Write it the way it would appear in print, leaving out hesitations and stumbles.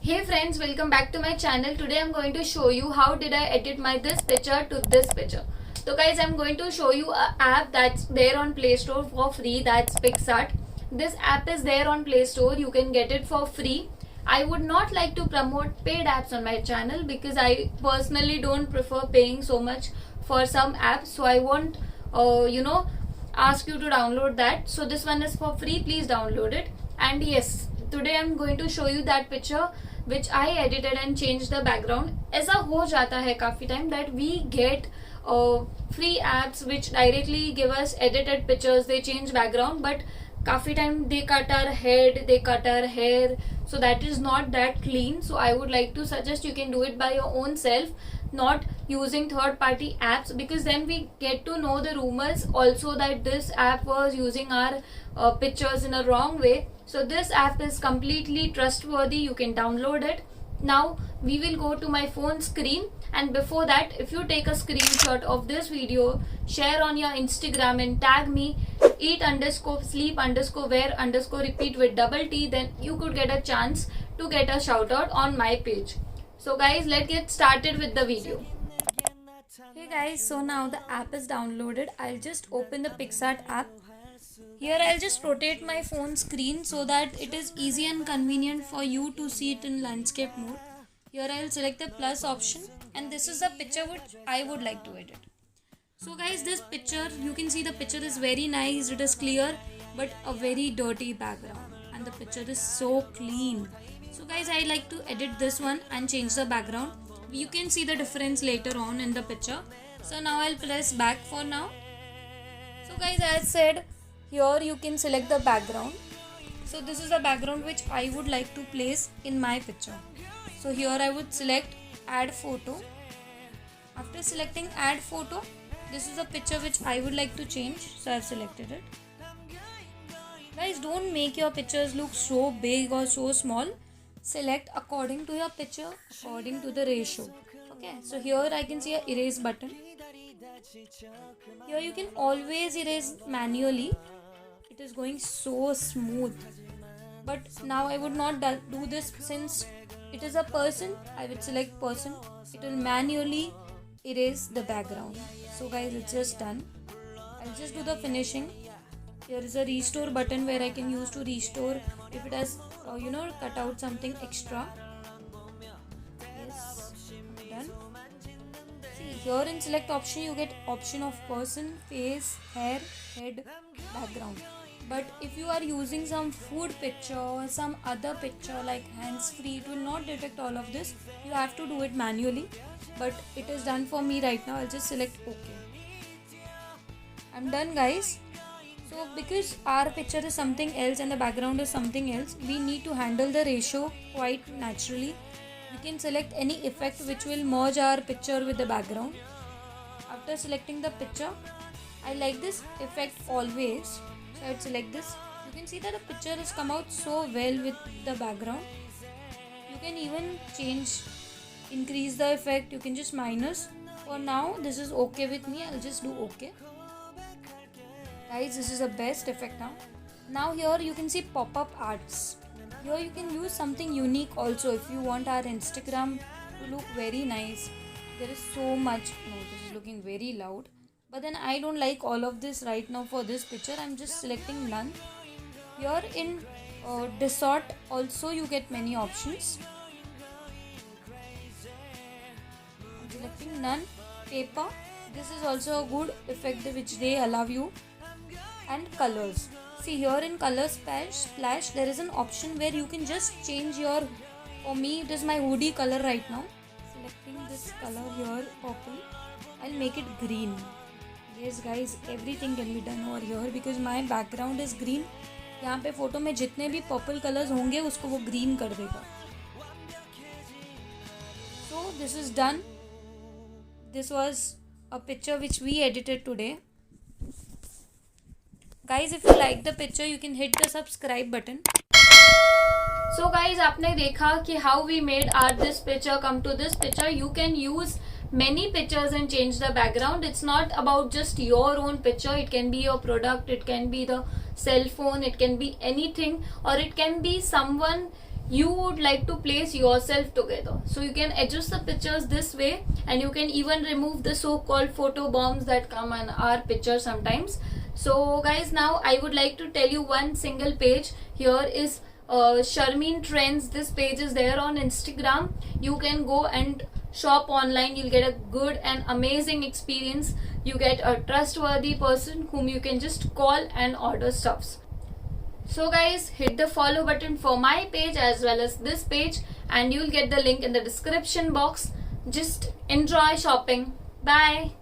Hey friends, welcome back to my channel. Today I'm going to show you how did I edit my this picture to this picture. So guys, I'm going to show you an app that's there on Play Store for free, that's PicsArt. This app is there on Play Store, you can get it for free. I would not like to promote paid apps on my channel because I personally don't prefer paying so much for some apps. So I won't ask you to download that. So this one is for free, please download it. And yes, today I'm going to show you that picture which I edited and changed the background. ऐसा हो जाता है काफ़ी time that we get free apps which directly give us edited pictures, they change background, but काफ़ी time they cut our head, they cut our hair, so that is not that clean. So I would like to suggest you can do it by your own self, not using third party apps, because then we get to know the rumors also that this app was using our pictures in a wrong way. So this app is completely trustworthy, you can download it. Now we will go to my phone screen, and before that, if you take a screenshot of this video, share on your Instagram and tag me eat_sleep_wear_repeat with double T, then you could get a chance to get a shout out on my page. So guys, let's get started with the video. Hey guys, so now the app is downloaded. I'll just open the PicsArt app. Here I'll just rotate my phone screen so that it is easy and convenient for you to see it in landscape mode. Here I'll select the plus option, and this is the picture which I would like to edit. So guys, this picture, you can see the picture is very nice, it is clear, but a very dirty background, and the picture is so clean. So guys, I like to edit this one and change the background. You can see the difference later on in the picture. So now I'll press back for now. So guys, as said, here you can select the background. So this is the background which I would like to place in my picture. So here I would select add photo. After selecting add photo, this is a picture which I would like to change. So I've selected it. Guys, don't make your pictures look so big or so small. Select according to your picture, according to the ratio. Okay, so here I can see a erase button. Here you can always erase manually. It is going so smooth, but now I would not do this since it is a person. I would select person. It will manually erase the background. So guys, it's just done. I'll just do the finishing. Here is a restore button where I can use to restore if it has cut out something extra. Yes, done. See, here in select option you get option of person, face, hair, head, background. But if you are using some food picture or some other picture like hands free, it will not detect all of this. You have to do it manually, but it is done for me right now. I'll just select OK. I'm done, guys. So because our picture is something else and the background is something else, we need to handle the ratio quite naturally. You can select any effect which will merge our picture with the background. After selecting the picture, I like this effect always. So I'd select this. You can see that the picture has come out so well with the background. You can even increase the effect. You can just minus. For now, this is okay with me. I'll just do okay. Guys, this is the best effect now. Now here you can see pop-up arts. Here you can use something unique also if you want our Instagram to look very nice. There is so much. No, this is looking very loud. But then I don't like all of this right now for this picture. I'm just selecting none. Here in distort also you get many options. I'm selecting none. Paper. This is also a good effect which they allow you. And colors. See, here in color splash there is an option where you can just change your, for me it is my hoodie color right now. Selecting this color here, purple. I'll make it green. Yes guys, everything can be done over here because my background is green. यहाँ पे photo में जितने भी purple colours होंगे उसको वो green कर देगा. So this is done. This was a picture which we edited today. Guys, if you like the picture, you can hit the subscribe button. So guys, आपने देखा कि how we made this picture come to this picture. You can use many pictures and change the background. It's not about just your own picture. It can be your product, it can be the cell phone, it can be anything, or it can be someone you would like to place yourself together. So you can adjust the pictures this way, and you can even remove the so-called photo bombs that come on our picture sometimes. So guys, now I would like to tell you one single page. Here is Sharmeen Trends. This page is there on Instagram. You can go and shop online. You'll get a good and amazing experience. You get a trustworthy person whom you can just call and order stuffs. So guys, hit the follow button for my page as well as this page, and you'll get the link in the description box. Just enjoy shopping. Bye.